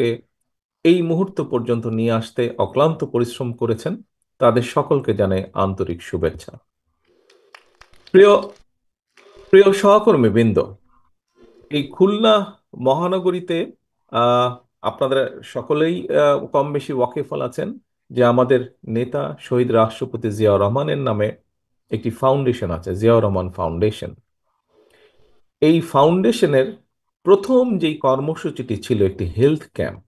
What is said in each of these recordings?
দর্শককে এই মুহূর্ত পর্যন্ত নিয়ে আসতে অক্লান্ত পরিশ্রম করেছেন, তাদের সকলকে জানাই আন্তরিক শুভেচ্ছা। প্রিয় প্রিয় সহকর্মী বৃন্দ, এই খুলনা মহানগরীতে আহ, আপনাদের সকলেই কম বেশি ওয়াকিফল আছেন যে আমাদের নেতা শহীদ রাষ্ট্রপতি জিয়াউর রহমানের নামে একটি ফাউন্ডেশন আছে, জিয়াউর রহমান ফাউন্ডেশন। এই ফাউন্ডেশনের প্রথম যেই কর্মসূচিটি ছিল একটি হেলথ ক্যাম্প।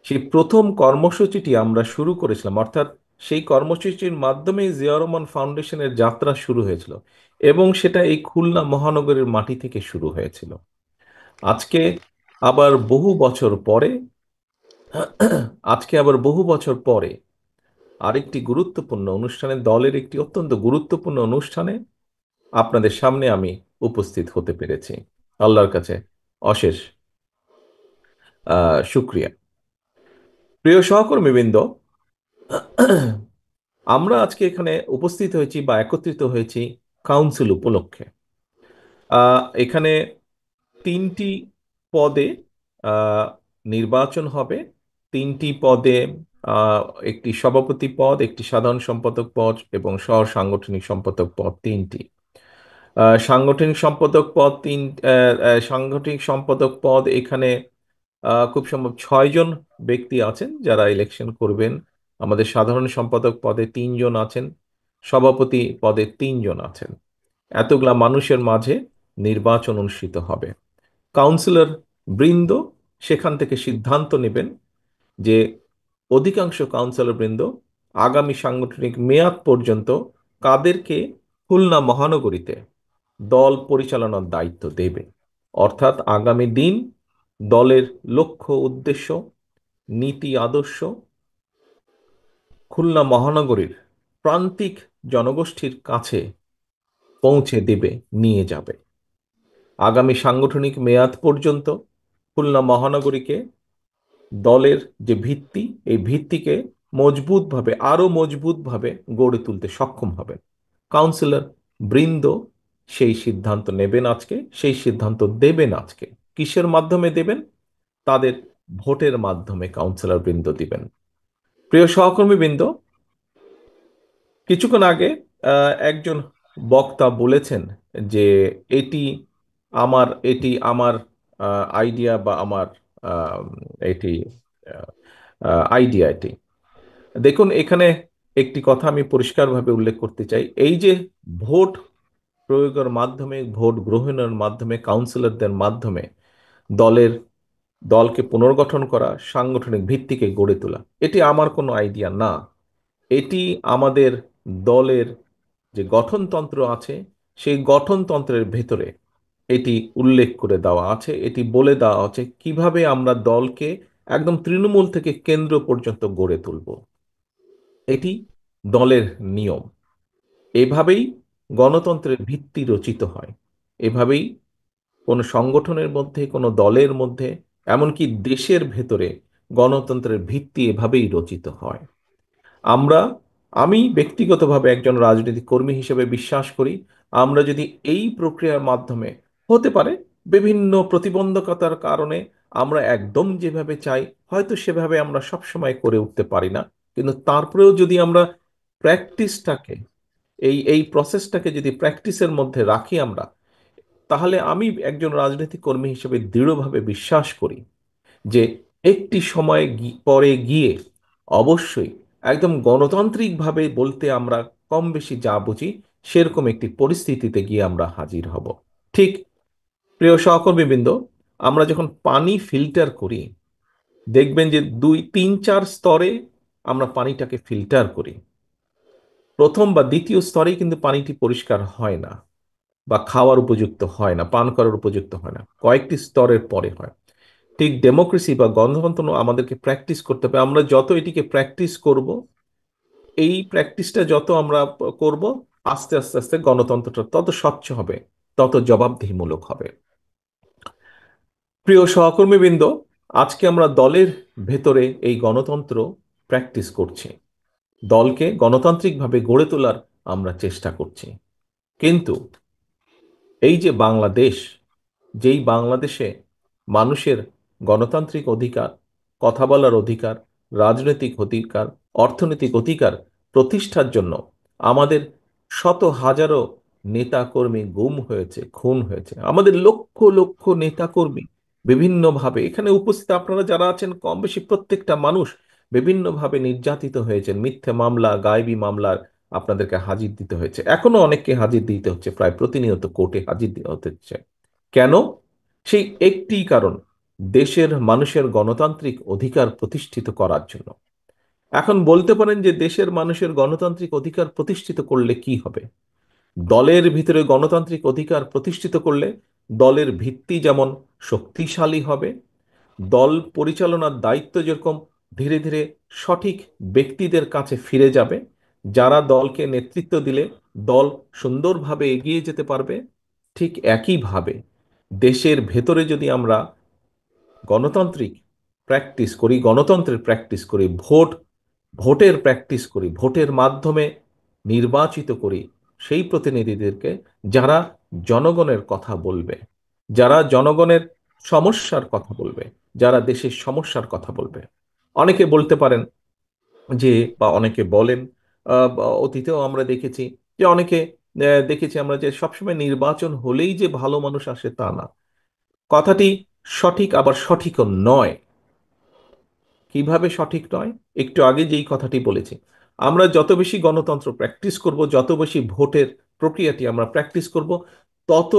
সেই প্রথম কর্মসূচিটি আমরা শুরু করেছিলাম, অর্থাৎ সেই কর্মসূচির মাধ্যমেই জিয়াউর রহমান ফাউন্ডেশনের যাত্রা শুরু হয়েছিল, এবং সেটা এই খুলনা মহানগরের মাটি থেকে শুরু হয়েছিল। আজকে আবার বহু বছর পরে আজকে আবার বহু বছর পরে আরেকটি গুরুত্বপূর্ণ অনুষ্ঠানে, দলের একটি অত্যন্ত গুরুত্বপূর্ণ অনুষ্ঠানে আপনাদের সামনে আমি উপস্থিত হতে পেরেছি। আল্লাহর কাছে অশেষ শুক্রিয়া। প্রিয় সহকর্মীবৃন্দ, আমরা আজকে এখানে উপস্থিত হয়েছি বা একত্রিত হয়েছি কাউন্সিল উপলক্ষে। এখানে তিনটি পদে আহ, নির্বাচন হবে। তিনটি পদে আহ, একটি সভাপতি পদ, একটি সাধারণ সম্পাদক পদ এবং সহ সাংগঠনিক সম্পাদক পদ তিনটি। সাংগঠনিক সম্পাদক পদ সাংগঠনিক সম্পাদক পদ এখানে খুব সম্ভব 6 জন ব্যক্তি আছেন যারা ইলেকশন করবেন। আমাদের সাধারণ সম্পাদক পদে 3 জন আছেন, সভাপতি পদে 3 জন আছেন। এতগুলা মানুষের মাঝে নির্বাচন অনুষ্ঠিত হবে। কাউন্সিলর বৃন্দ সেখান থেকে সিদ্ধান্ত নেবেন যে অধিকাংশ কাউন্সিলর বৃন্দ আগামী সাংগঠনিক মেয়াদ পর্যন্ত কাদেরকে খুলনা মহানগরীতে দল পরিচালনার দায়িত্ব দেবে। অর্থাৎ আগামী দিন দলের লক্ষ্য উদ্দেশ্য, নীতি আদর্শ খুলনা মহানগরীর প্রান্তিক জনগোষ্ঠীর কাছে পৌঁছে দেবে, নিয়ে যাবে। আগামী সাংগঠনিক মেয়াদ পর্যন্ত খুলনা মহানগরীকে দলের যে ভিত্তি, এই ভিত্তিকে মজবুতভাবে, আরো মজবুতভাবে গড়ে তুলতে সক্ষম হবে। কাউন্সিলর বৃন্দ সেই সিদ্ধান্ত নেবেন আজকে, সেই সিদ্ধান্ত দেবেন আজকে। কিসের মাধ্যমে দেবেন? তাদের ভোটের মাধ্যমে কাউন্সিলর বৃন্দ দিবেন। প্রিয় সহকর্মী বৃন্দ, কিছুক্ষণ আগে একজন বক্তা বলেছেন যে এটি এটি আমার আইডিয়া বা আমার আহ, এটি আইডিয়া এটি। দেখুন, এখানে একটি কথা আমি পরিষ্কারভাবে উল্লেখ করতে চাই। এই যে ভোট প্রয়োগের মাধ্যমে, ভোট গ্রহণের মাধ্যমে, কাউন্সিলরদের মাধ্যমে দলের দলকে পুনর্গঠন করা, সাংগঠনিক ভিত্তিকে গড়ে তোলা, এটি আমার কোনো আইডিয়া না। এটি আমাদের দলের যে গঠনতন্ত্র আছে, সেই গঠনতন্ত্রের ভেতরে এটি উল্লেখ করে দেওয়া আছে। এটি বলে দেওয়া আছে কিভাবে আমরা দলকে একদম তৃণমূল থেকে কেন্দ্র পর্যন্ত গড়ে তুলব। এটি দলের নিয়ম। এভাবেই গণতন্ত্রের ভিত্তি রচিত হয়। এভাবেই কোনো সংগঠনের মধ্যে, কোনো দলের মধ্যে, এমনকি দেশের ভেতরে গণতন্ত্রের ভিত্তি এভাবেই রচিত হয়। আমরা আমি ব্যক্তিগতভাবে একজন রাজনৈতিক কর্মী হিসেবে বিশ্বাস করি, আমরা যদি এই প্রক্রিয়ার মাধ্যমে, হতে পারে বিভিন্ন প্রতিবন্ধকতার কারণে আমরা একদম যেভাবে চাই হয়তো সেভাবে আমরা সবসময় করে উঠতে পারি না, কিন্তু তারপরেও যদি আমরা প্র্যাকটিসটাকে, এই প্রসেসটাকে যদি প্র্যাকটিসের মধ্যে রাখি আমরা, তাহলে আমি একজন রাজনৈতিক কর্মী হিসেবে দৃঢ়ভাবে বিশ্বাস করি যে একটি সময় পরে গিয়ে অবশ্যই একদম গণতান্ত্রিকভাবে বলতে আমরা কম বেশি যা বুঝি সেরকম একটি পরিস্থিতিতে গিয়ে আমরা হাজির হব। ঠিক, প্রিয় সহকর্মীবৃন্দ, আমরা যখন পানি ফিল্টার করি, দেখবেন যে 2 3 4 স্তরে আমরা পানিটাকে ফিল্টার করি। প্রথম বা দ্বিতীয় স্তরেই কিন্তু পানিটি পরিষ্কার হয় না, বা খাওয়ার উপযুক্ত হয় না, পান করার উপযুক্ত হয় না, কয়েকটি স্তরের পরে হয়। ঠিক ডেমোক্রেসি বা গণতন্ত্র আমাদেরকে প্র্যাকটিস করতে হবে। আমরা যত এটিকে প্র্যাকটিস করব, এই প্র্যাকটিসটা যত আমরা করব, আস্তে আস্তে আস্তে গণতন্ত্রটা তত স্বচ্ছ হবে, তত জবাবদিহিমূলক হবে। প্রিয় সহকর্মীবৃন্দ, আজকে আমরা দলের ভেতরে এই গণতন্ত্র প্র্যাকটিস করছি, দলকে গণতান্ত্রিকভাবে গড়ে তোলার আমরা চেষ্টা করছি। কিন্তু এই যে বাংলাদেশ, যেই বাংলাদেশে মানুষের গণতান্ত্রিক অধিকার কথা বলার অধিকার, রাজনৈতিক অধিকার, অর্থনৈতিক অধিকার প্রতিষ্ঠার জন্য আমাদের শত হাজারো নেতাকর্মী গুম হয়েছে, খুন হয়েছে, আমাদের লক্ষ লক্ষ নেতাকর্মী বিভিন্নভাবে এখানে উপস্থিত আপনারা যারা আছেন কম বেশি প্রত্যেকটা মানুষ বিভিন্নভাবে নির্যাতিত হয়েছেন, মিথ্যে মামলা, গায়েবী মামলার আপনাদেরকে হাজির দিতে হয়েছে, এখনো অনেককে হাজির দিতে হচ্ছে, প্রায় প্রতিনিয়ত কোর্টে হাজির দিতে হচ্ছে। কেন? সেই একটি কারণ, দেশের মানুষের গণতান্ত্রিক অধিকার প্রতিষ্ঠিত করার জন্য। এখন বলতে পারেন যে দেশের মানুষের গণতান্ত্রিক অধিকার প্রতিষ্ঠিত করলে কি হবে? দলের ভিতরে গণতান্ত্রিক অধিকার প্রতিষ্ঠিত করলে দলের ভিত্তি যেমন শক্তিশালী হবে, দল পরিচালনার দায়িত্ব যেরকম ধীরে ধীরে সঠিক ব্যক্তিদের কাছে ফিরে যাবে, যারা দলকে নেতৃত্ব দিলে দল সুন্দরভাবে এগিয়ে যেতে পারবে, ঠিক একইভাবে দেশের ভেতরে যদি আমরা গণতান্ত্রিক প্র্যাকটিস করি, গণতন্ত্রের প্র্যাকটিস করি, ভোটের প্র্যাকটিস করি, ভোটের মাধ্যমে নির্বাচিত করি সেই প্রতিনিধিদেরকে যারা জনগণের কথা বলবে, যারা জনগণের সমস্যার কথা বলবে, যারা দেশের সমস্যার কথা বলবে। অনেকে বলতে পারেন যে, বা অনেকে বলেন, বা অতীতেও আমরা দেখেছি যে অনেকে দেখেছি আমরা যে সবসময় নির্বাচন হলেই যে ভালো মানুষ আসে তা না। কথাটি সঠিক আবার সঠিকও নয়। কিভাবে সঠিক নয়? একটু আগে যেই কথাটি বলেছি, আমরা যত বেশি গণতন্ত্র প্র্যাকটিস করব, যত বেশি ভোটের প্রক্রিয়াটি আমরা প্র্যাকটিস করব, তত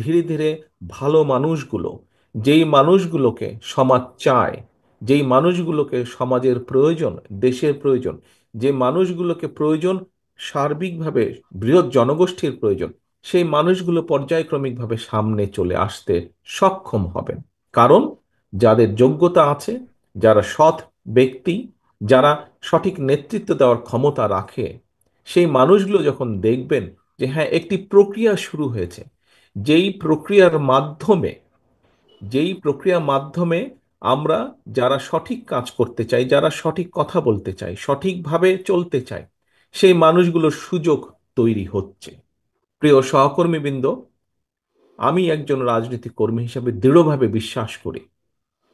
ধীরে ধীরে ভালো মানুষগুলো, যেই মানুষগুলোকে সমাজ চায়, যেই মানুষগুলোকে সমাজের প্রয়োজন, দেশের প্রয়োজন, যে মানুষগুলোকে প্রয়োজন সার্বিকভাবে, বৃহৎ জনগোষ্ঠীর প্রয়োজন, সেই মানুষগুলো পর্যায়ক্রমিকভাবে সামনে চলে আসতে সক্ষম হবেন। কারণ যাদের যোগ্যতা আছে, যারা সৎ ব্যক্তি, যারা সঠিক নেতৃত্ব দেওয়ার ক্ষমতা রাখে, সেই মানুষগুলো যখন দেখবেন যে হ্যাঁ একটি প্রক্রিয়া শুরু হয়েছে, যেই প্রক্রিয়ার মাধ্যমে, যেই প্রক্রিয়ার মাধ্যমে আমরা যারা সঠিক কাজ করতে চাই, যারা সঠিক কথা বলতে চাই, সঠিকভাবে চলতে চাই, সেই মানুষগুলোর সুযোগ তৈরি হচ্ছে। প্রিয় সহকর্মীবৃন্দ, আমি একজন রাজনৈতিক কর্মী হিসাবে দৃঢ়ভাবে বিশ্বাস করি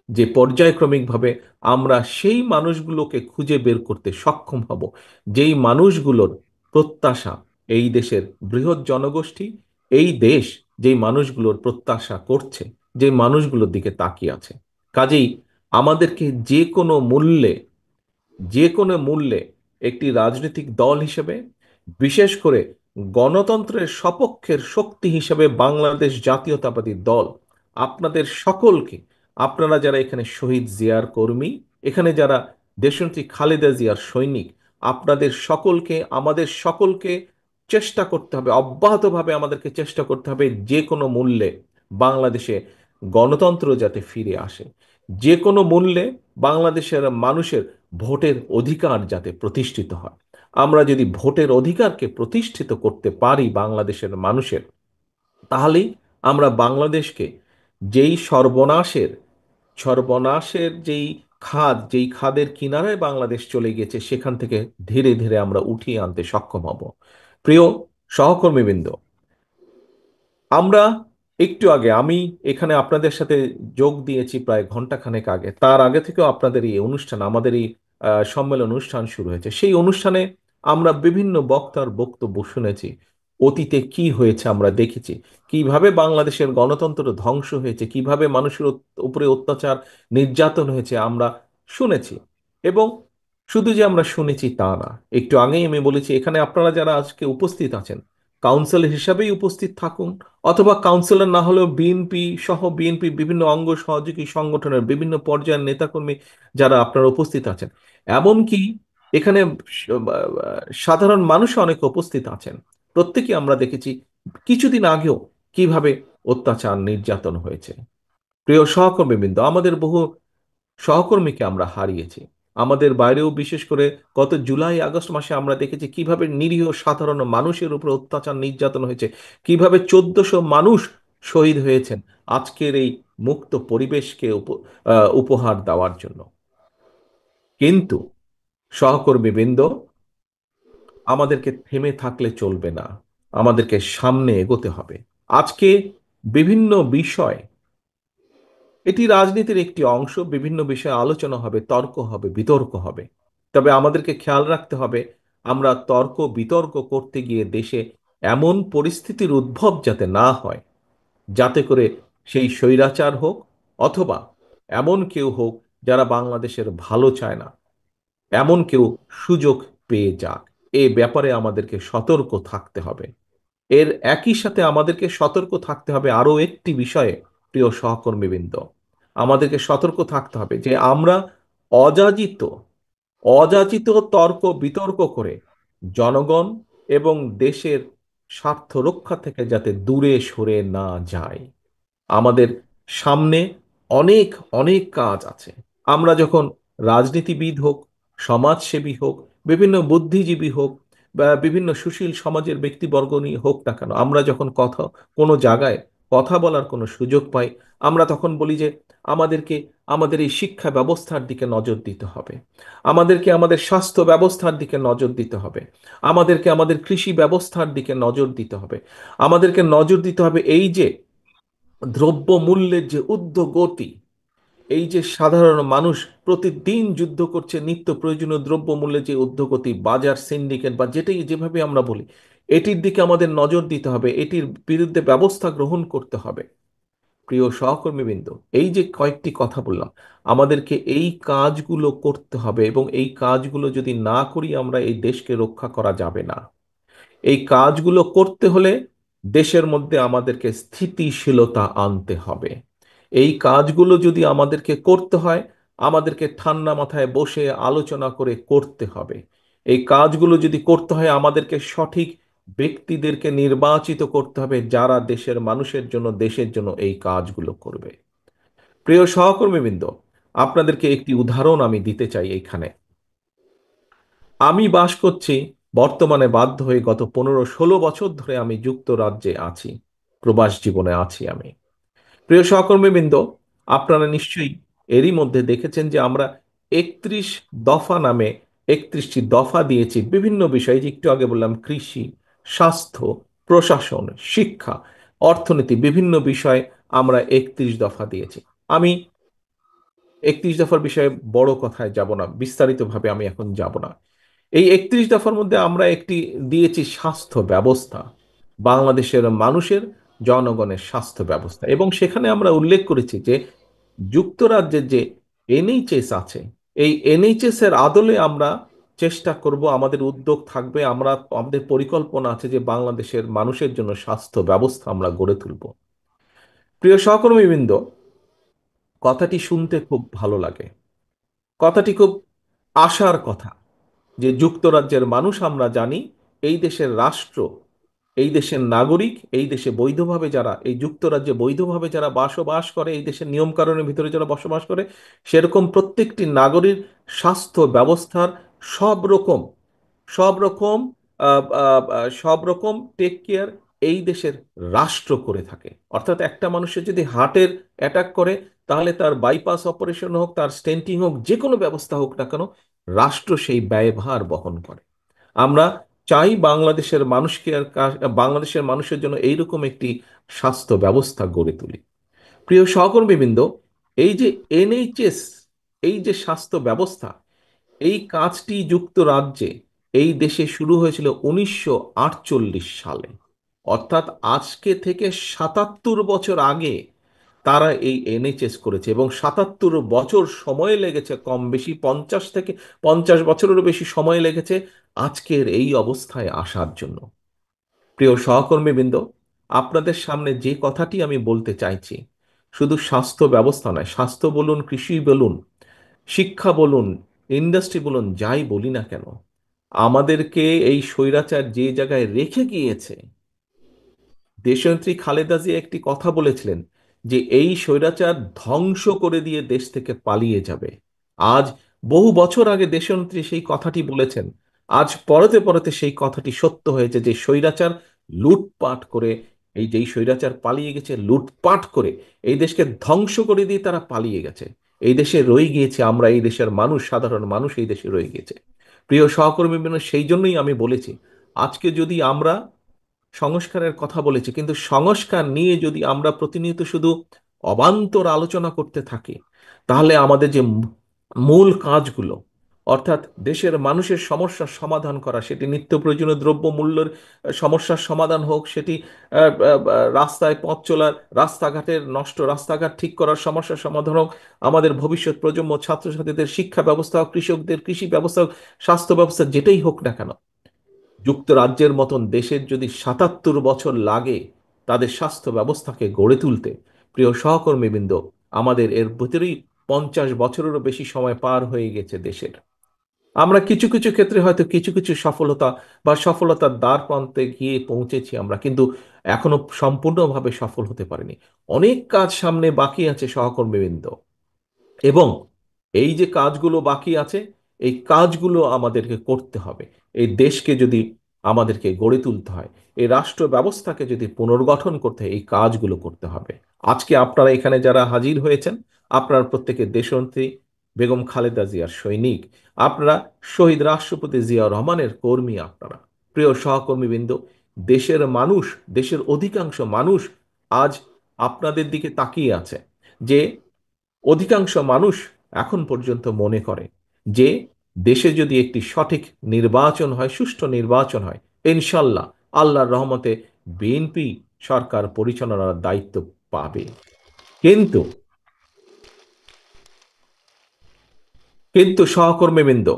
যে পর্যায়ক্রমিকভাবে আমরা সেই মানুষগুলোকে খুঁজে বের করতে সক্ষম হব, যেই মানুষগুলোর প্রত্যাশা এই দেশের বৃহৎ জনগোষ্ঠী, এই দেশ যেই মানুষগুলোর প্রত্যাশা করছে, যে মানুষগুলোর দিকে তাকিয়ে আছে। কাজেই আমাদেরকে যে কোনো মূল্যে একটি রাজনৈতিক দল হিসেবে, বিশেষ করে গণতন্ত্রের সপক্ষের শক্তি হিসেবে বাংলাদেশ জাতীয়তাবাদী দল আপনাদের সকলকে, আপনারা যারা এখানে শহীদ জিয়ার কর্মী, এখানে যারা দেশনেত্রী খালেদা জিয়ার সৈনিক, আপনাদের সকলকে, আমাদের সকলকে চেষ্টা করতে হবে, অব্যাহতভাবে আমাদেরকে চেষ্টা করতে হবে যে কোনো মূল্যে বাংলাদেশে গণতন্ত্র যাতে ফিরে আসে, যে কোনো মূল্যে বাংলাদেশের মানুষের ভোটের অধিকার যাতে প্রতিষ্ঠিত হয়। আমরা যদি ভোটের অধিকারকে প্রতিষ্ঠিত করতে পারি বাংলাদেশের মানুষের, তাহলেই আমরা বাংলাদেশকে যেই সর্বনাশের যেই খাদের কিনারায় বাংলাদেশ চলে গেছে সেখান থেকে ধীরে ধীরে আমরা উঠিয়ে আনতে সক্ষম হব। প্রিয় সহকর্মীবৃন্দ, আমরা একটু আগে, আমি এখানে আপনাদের সাথে যোগ দিয়েছি প্রায় ঘন্টাখানেক আগে, তার আগে থেকেও আপনাদের এই অনুষ্ঠান, আমাদের এই সম্মেলন অনুষ্ঠান শুরু হয়েছে। সেই অনুষ্ঠানে আমরা বিভিন্ন বক্তার বক্তব্য শুনেছি। অতীতে কি হয়েছে আমরা দেখেছি, কিভাবে বাংলাদেশের গণতন্ত্র ধ্বংস হয়েছে, কিভাবে মানুষের উপরে অত্যাচার, নির্যাতন হয়েছে আমরা শুনেছি। এবং শুধু যে আমরা শুনেছি তা না, একটু আগেই আমি বলেছি এখানে আপনারা যারা আজকে উপস্থিত আছেন, কাউন্সিলর হিসাবেই উপস্থিত থাকুন, অথবা কাউন্সিলর না হলেও বিএনপি সহ বিএনপি বিভিন্ন অঙ্গ সহযোগী সংগঠনের বিভিন্ন পর্যায়ের নেতাকর্মী যারা আপনারা উপস্থিত আছেন, এমনকি এখানে সাধারণ মানুষ অনেক উপস্থিত আছেন, প্রত্যেকে আমরা দেখেছি কিছুদিন আগেও কিভাবে অত্যাচার, নির্যাতন হয়েছে। প্রিয় সহকর্মীবৃন্দ, আমাদের বহু সহকর্মীকে আমরা হারিয়েছি। আমাদের বাইরেও বিশেষ করে গত জুলাই আগস্ট মাসে আমরা দেখেছি কিভাবে নিরীহ সাধারণ মানুষের উপর অত্যাচার, নির্যাতন হয়েছে, কিভাবে 1400 মানুষ শহীদ হয়েছেন আজকের এই মুক্ত পরিবেশকে উপহার দেওয়ার জন্য। কিন্তু সহকর্মীবৃন্দ, আমাদেরকে থেমে থাকলে চলবে না, আমাদেরকে সামনে এগোতে হবে। আজকে বিভিন্ন বিষয় এটি রাজনীতির একটি অংশ, বিভিন্ন বিষয়ে আলোচনা হবে, তর্ক হবে, বিতর্ক হবে। তবে আমাদেরকে খেয়াল রাখতে হবে আমরা তর্ক বিতর্ক করতে গিয়ে দেশে এমন পরিস্থিতির উদ্ভব যাতে না হয়, যাতে করে সেই স্বৈরাচার হোক অথবা এমন কেউ হোক যারা বাংলাদেশের ভালো চায় না, এমন কেউ সুযোগ পেয়ে যাক। এ ব্যাপারে আমাদেরকে সতর্ক থাকতে হবে। এর একই সাথে আমাদেরকে সতর্ক থাকতে হবে আরো একটি বিষয়ে। প্রিয় সহকর্মীবৃন্দ, আমাদেরকে সতর্ক থাকতে হবে যে আমরা অযাচিত অযাচিত তর্ক বিতর্ক করে জনগণ এবং দেশের স্বার্থ রক্ষা থেকে যাতে দূরে সরে না যায়। আমাদের সামনে অনেক অনেক কাজ আছে। আমরা যখন রাজনীতিবিদ হোক, সমাজসেবী হোক, বিভিন্ন বুদ্ধিজীবী হোক, বা বিভিন্ন সুশীল সমাজের ব্যক্তিবর্গ নিয়ে হোক না কেন, আমরা যখন কোনো জায়গায় কথা বলার কোনো সুযোগ পাই, আমরা তখন বলি যে আমাদেরকে আমাদের এই শিক্ষা ব্যবস্থার দিকে নজর দিতে হবে, আমাদেরকে আমাদের স্বাস্থ্য ব্যবস্থার দিকে নজর দিতে হবে, আমাদেরকে আমাদের কৃষি ব্যবস্থার দিকে নজর দিতে হবে, আমাদেরকে নজর দিতে হবে এই যে দ্রব্য মূল্যের যে ঊর্ধ্বগতি, এই যে সাধারণ মানুষ প্রতিদিন যুদ্ধ করছে নিত্য প্রয়োজনীয় দ্রব্য মূল্যের যে ঊর্ধ্বগতি, বাজার সিন্ডিকেট বা যেটাই যেভাবে আমরা বলি, এটির দিকে আমাদের নজর দিতে হবে, এটির বিরুদ্ধে ব্যবস্থা গ্রহণ করতে হবে। প্রিয় সহকর্মীবৃন্দ, এই যে কয়েকটি কথা বললাম, আমাদেরকে এই কাজগুলো করতে হবে এবং এই কাজগুলো যদি না করি আমরা এই দেশকে রক্ষা করা যাবে না। এই কাজগুলো করতে হলে দেশের মধ্যে আমাদেরকে স্থিতিশীলতা আনতে হবে। এই কাজগুলো যদি আমাদেরকে করতে হয়, আমাদেরকে ঠান্ডা মাথায় বসে আলোচনা করে করতে হবে। এই কাজগুলো যদি করতে হয়, আমাদেরকে সঠিক ব্যক্তিদেরকে নির্বাচিত করতে হবে যারা দেশের মানুষের জন্য, দেশের জন্য এই কাজগুলো করবে। প্রিয় সহকর্মীবৃন্দ, আপনাদেরকে একটি উদাহরণ আমি দিতে চাই এইখানে। আমি বাস করছি, বর্তমানে বাধ্য হয়ে গত 15-16 বছর ধরে আমি যুক্তরাজ্যে আছি, প্রবাস জীবনে আছি আমি। প্রিয় সহকর্মীবৃন্দ, আপনারা নিশ্চয়ই এরই মধ্যে দেখেছেন যে আমরা 31 দফা নামে 31টি দফা দিয়েছি বিভিন্ন বিষয়ে, যে একটু আগে বললাম কৃষি, স্বাস্থ্য, প্রশাসন, শিক্ষা, অর্থনীতি, বিভিন্ন বিষয়ে আমরা 31 দফা দিয়েছি। আমি 31 দফার বিষয়ে বড় কথায় যাব না, বিস্তারিতভাবে আমি এখন যাব না। এই 31 দফার মধ্যে আমরা একটি দিয়েছি স্বাস্থ্য ব্যবস্থা, বাংলাদেশের মানুষের, জনগণের স্বাস্থ্য ব্যবস্থা, এবং সেখানে আমরা উল্লেখ করেছি যে যুক্তরাজ্যের যে এনএইচএস আছে, এই এনএইচএস এর আদলে আমরা চেষ্টা করব, আমাদের উদ্যোগ থাকবে, আমাদের পরিকল্পনা আছে যে বাংলাদেশের মানুষের জন্য স্বাস্থ্য ব্যবস্থা আমরা গড়ে তুলব। প্রিয় সহকর্মীবৃন্দ, কথাটি শুনতে খুব ভালো লাগে, কথাটি খুব আশার কথা, যে যুক্তরাজ্যের মানুষ আমরা জানি, এই দেশের রাষ্ট্র, এই দেশের নাগরিক, এই দেশে বৈধভাবে যারা, এই যুক্তরাজ্যে বৈধভাবে যারা বসবাস করে, এই দেশের নিয়মকানুনের ভিতরে যারা বসবাস করে, সেরকম প্রত্যেকটি নাগরিক স্বাস্থ্য ব্যবস্থার সব রকম সব রকম সব রকম টেক কেয়ার এই দেশের রাষ্ট্র করে থাকে। অর্থাৎ একটা মানুষের যদি হার্টের অ্যাটাক করে, তাহলে তার বাইপাস অপারেশন হোক, তার স্টেন্টিং হোক, যে কোনো ব্যবস্থা হোক না কেন, রাষ্ট্র সেই ব্যয়ভার বহন করে। আমরা চাই বাংলাদেশের মানুষকে বাংলাদেশের মানুষের জন্য এইরকম একটি স্বাস্থ্য ব্যবস্থা গড়ে তুলি। প্রিয় সহকর্মীবৃন্দ, এই যে এনএইচএস, এই যে স্বাস্থ্য ব্যবস্থা, এই কাজটি যুক্তরাজ্যে, এই দেশে শুরু হয়েছিল 1948 সালে। অর্থাৎ আজকে থেকে 77 বছর আগে তারা এই এনএইচএস করেছে, এবং 77 বছর সময় লেগেছে, কম বেশি 50 বছরেরও বেশি সময় লেগেছে আজকের এই অবস্থায় আসার জন্য। প্রিয় সহকর্মীবৃন্দ, আপনাদের সামনে যে কথাটি আমি বলতে চাইছি, শুধু স্বাস্থ্য ব্যবস্থা নয়, স্বাস্থ্য বলুন, কৃষি বলুন, শিক্ষা বলুন, ইন্ডাস্ট্রি বলুন, যাই বলি না কেন, আমাদেরকে এই স্বৈরাচার যে জায়গায় রেখে গিয়েছে, দেশনেত্রী খালেদা জিয়া একটি কথা বলেছিলেন যে এই স্বৈরাচার ধ্বংস করে দিয়ে দেশ থেকে পালিয়ে যাবে। আজ বহু বছর আগে দেশনেত্রী সেই কথাটি বলেছেন, আজ পরতে পরতে সেই কথাটি সত্য হয়েছে যে স্বৈরাচার লুটপাট করে, এই যেই স্বৈরাচার পালিয়ে গেছে লুটপাট করে, এই দেশকে ধ্বংস করে দিয়ে তারা পালিয়ে গেছে। এই দেশে রয়ে গিয়েছে আমরা, এই দেশের মানুষ, সাধারণ মানুষ এই দেশে রয়ে গিয়েছে। প্রিয় সহকর্মী, সেই জন্যই আমি বলেছি, আজকে যদি আমরা সংস্কারের কথা বলেছি, কিন্তু সংস্কার নিয়ে যদি আমরা প্রতিনিয়ত শুধু অবান্তর আলোচনা করতে থাকি, তাহলে আমাদের যে মূল কাজগুলো, অর্থাৎ দেশের মানুষের সমস্যার সমাধান করা, সেটি নিত্য প্রয়োজনীয় দ্রব্য মূল্যের সমস্যার সমাধান হোক, সেটি রাস্তায় পথ চলার, রাস্তাঘাটের নষ্ট রাস্তাঘাট ঠিক করার সমস্যার সমাধান হোক, আমাদের ভবিষ্যৎ প্রজন্ম ছাত্রছাত্রীদের শিক্ষা ব্যবস্থা হোক, কৃষকদের কৃষি ব্যবস্থা হোক, স্বাস্থ্য ব্যবস্থা, যেটাই হোক না কেন, যুক্তরাজ্যের মতন দেশের যদি ৭৭ বছর লাগে তাদের স্বাস্থ্য ব্যবস্থাকে গড়ে তুলতে, প্রিয় সহকর্মীবৃন্দ, আমাদের এর ভিতরেই 50 বছরেরও বেশি সময় পার হয়ে গেছে দেশের। আমরা কিছু কিছু ক্ষেত্রে হয়তো কিছু কিছু সফলতা বা সফলতার দ্বার প্রান্তে গিয়ে পৌঁছেছি আমরা, কিন্তু এখনো সম্পূর্ণভাবে সফল হতে পারিনি। অনেক কাজ সামনে বাকি আছে সহকর্মীবৃন্দ, এবং এই যে কাজগুলো বাকি আছে, এই কাজগুলো আমাদেরকে করতে হবে। এই দেশকে যদি আমাদেরকে গড়ে তুলতে হয়, এই রাষ্ট্র ব্যবস্থাকে যদি পুনর্গঠন করতে হয়, এই কাজগুলো করতে হবে। আজকে আপনারা এখানে যারা হাজির হয়েছেন, আপনারা প্রত্যেকে দেশনেত্রী বেগম খালেদা জিয়ার সৈনিক, আপনারা শহীদ রাষ্ট্রপতি জিয়া রহমানের কর্মী। আপনারা প্রিয় সহকর্মীবৃন্দ, দেশের মানুষ, দেশের অধিকাংশ মানুষ আজ আপনাদের দিকে তাকিয়ে আছে। যে অধিকাংশ মানুষ এখন পর্যন্ত মনে করে যে দেশে যদি একটি সঠিক নির্বাচন হয়, সুষ্ঠু নির্বাচন হয়, ইনশাল্লাহ আল্লাহর রহমতে বিএনপি সরকার পরিচালনার দায়িত্ব পাবে। কিন্তু কিন্তু সহকর্মীবৃন্দ,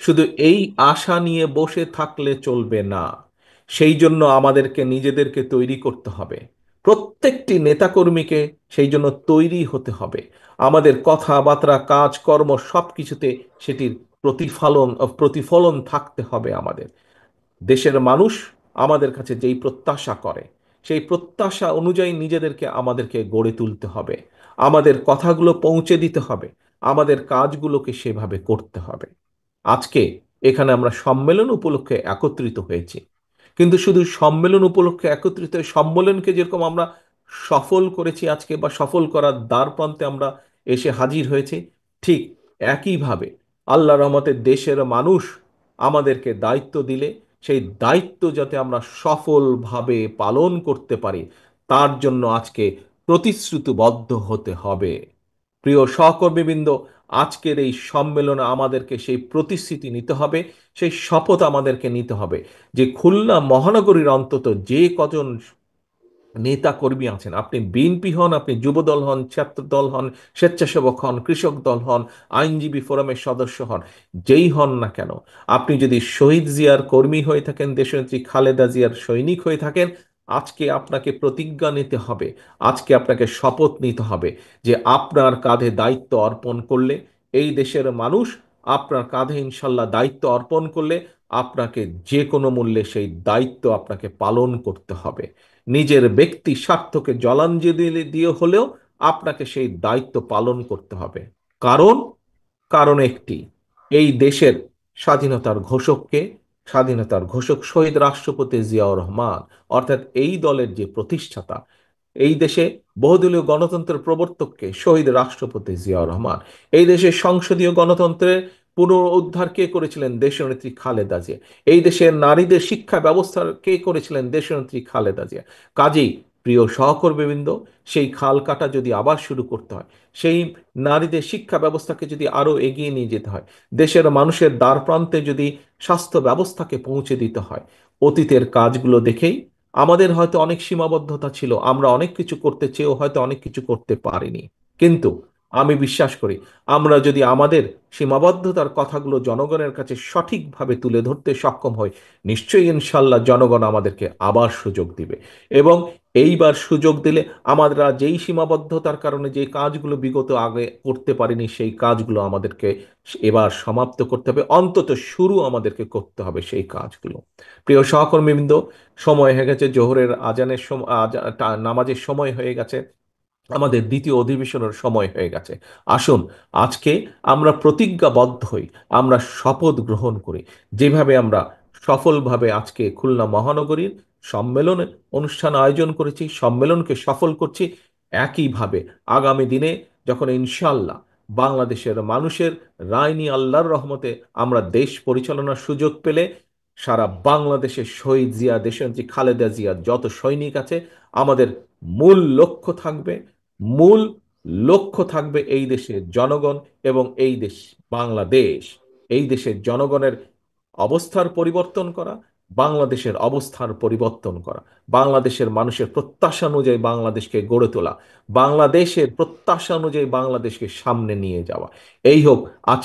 শুধু এই আশা নিয়ে বসে থাকলে চলবে না। সেই জন্য আমাদেরকে নিজেদেরকে তৈরি করতে হবে। প্রত্যেকটি নেতাকর্মীকে সেই জন্য তৈরি হতে হবে। আমাদের কথাবার্তা, কাজকর্ম সবকিছুতে সেটির প্রতিফলন প্রতিফলন থাকতে হবে আমাদের। দেশের মানুষ আমাদের কাছে যেই প্রত্যাশা করে, সেই প্রত্যাশা অনুযায়ী নিজেদেরকে আমাদেরকে গড়ে তুলতে হবে। আমাদের কথাগুলো পৌঁছে দিতে হবে, আমাদের কাজগুলোকে সেভাবে করতে হবে। আজকে এখানে আমরা সম্মেলন উপলক্ষে একত্রিত হয়েছি, কিন্তু শুধু সম্মেলন উপলক্ষে একত্রিত হয়ে সম্মেলনকে যেরকম আমরা সফল করেছি আজকে, বা সফল করার দ্বার প্রান্তে আমরা এসে হাজির হয়েছি, ঠিক একইভাবে আল্লাহ রহমতের দেশের মানুষ আমাদেরকে দায়িত্ব দিলে সেই দায়িত্ব যাতে আমরা সফলভাবে পালন করতে পারি, তার জন্য আজকে প্রতিশ্রুতিবদ্ধ হতে হবে। প্রিয় সহকর্মীবৃন্দ, আজকের এই সম্মেলনে আমাদেরকে সেই প্রতিশ্রুতি নিতে হবে, সেই শপথ আমাদেরকে নিতে হবে যে খুলনা মহানগরীর অন্তত যে কজন নেতা কর্মী আছেন, আপনি বিএনপি হন, আপনি যুবদল হন, ছাত্র দল হন, স্বেচ্ছাসেবক হন, কৃষক দল হন, আইনজীবী ফোরামের সদস্য হন, যেই হন না কেন, আপনি যদি শহীদ জিয়ার কর্মী হয়ে থাকেন, দেশনেত্রী খালেদা জিয়ার সৈনিক হয়ে থাকেন, আজকে আপনাকে প্রতিজ্ঞা নিতে হবে, আজকে আপনাকে শপথ নিতে হবে যে আপনার কাঁধে দায়িত্ব অর্পণ করলে, এই দেশের মানুষ আপনার কাঁধে ইনশাল্লাহ দায়িত্ব অর্পণ করলে, আপনাকে যে কোনো মূল্যে সেই দায়িত্ব আপনাকে পালন করতে হবে। নিজের ব্যক্তি স্বার্থকে জলাঞ্জলি দিয়ে হলেও আপনাকে সেই দায়িত্ব পালন করতে হবে। কারণ কারণ একটি, এই দেশের স্বাধীনতার ঘোষককে, স্বাধীনতার ঘোষক শহীদ রাষ্ট্রপতি জিয়াউর রহমান, অর্থাৎ এই দলের যে প্রতিষ্ঠাতা, এই দেশে বহুদলীয় গণতন্ত্রের প্রবর্তককে শহীদ রাষ্ট্রপতি জিয়াউর রহমান। এই দেশের সংসদীয় গণতন্ত্রের পুনরুদ্ধার কে করেছিলেন? দেশনেত্রী খালেদা জিয়া। এই দেশের নারীদের শিক্ষা ব্যবস্থার কে করেছিলেন? দেশনেত্রী খালেদা জিয়া। কাজেই প্রিয় সহকর্মীবৃন্দ, সেই খাল কাটা যদি আবার শুরু করতে হয়, সেই নারীদের শিক্ষা ব্যবস্থাকে যদি আরো এগিয়ে নিয়ে যেতে হয়, দেশের মানুষের দ্বার প্রান্তে যদি স্বাস্থ্য ব্যবস্থাকে পৌঁছে দিতে হয়, অতীতের কাজগুলো দেখেই আমাদের হয়তো অনেক সীমাবদ্ধতা ছিল, আমরা অনেক কিছু করতে চেয়েও হয়তো অনেক কিছু করতে পারিনি। কিন্তু আমি বিশ্বাস করি, আমরা যদি আমাদের সীমাবদ্ধতার কথাগুলো জনগণের কাছে সঠিকভাবে তুলে ধরতে সক্ষম হই, নিশ্চয়ই ইনশাল্লাহ জনগণ আমাদেরকে আবার সুযোগ দিবে। এবং এইবার সুযোগ দিলে আমরা যেই সীমাবদ্ধতার কারণে যে কাজগুলো বিগত আগে করতে পারিনি, সেই কাজগুলো আমাদেরকে এবার সমাপ্ত করতে হবে, অন্তত শুরু আমাদেরকে করতে হবে সেই কাজগুলো। প্রিয় সহকর্মীবৃন্দ, সময় হয়ে গেছে জোহরের আজানের সময়, নামাজের সময় হয়ে গেছে, আমাদের দ্বিতীয় অধিবেশনের সময় হয়ে গেছে। আসুন আজকে আমরা প্রতিজ্ঞাবদ্ধ হই, আমরা শপথ গ্রহণ করি। যেভাবে আমরা সফলভাবে আজকে খুলনা মহানগরীর সম্মেলনে অনুষ্ঠান আয়োজন করেছি, সম্মেলনকে সফল করছি, একইভাবে আগামী দিনে যখন ইনশাল্লাহ বাংলাদেশের মানুষের রায় নিয়ে আল্লাহর রহমতে আমরা দেশ পরিচালনার সুযোগ পেলে, সারা বাংলাদেশে শহীদ জিয়া, দেশনেত্রী খালেদা জিয়া যত সৈনিক আছে, আমাদের মূল লক্ষ্য থাকবে মূল লক্ষ্য থাকবে এই দেশের জনগণ এবং এই দেশ বাংলাদেশ, এই দেশের জনগণের অবস্থার পরিবর্তন করা, বাংলাদেশের অবস্থার পরিবর্তন করা, বাংলাদেশের মানুষের প্রত্যাশা অনুযায়ী বাংলাদেশকে গড়ে তোলা, বাংলাদেশের প্রত্যাশা অনুযায়ী বাংলাদেশকে সামনে নিয়ে যাওয়া। এই হোক আজ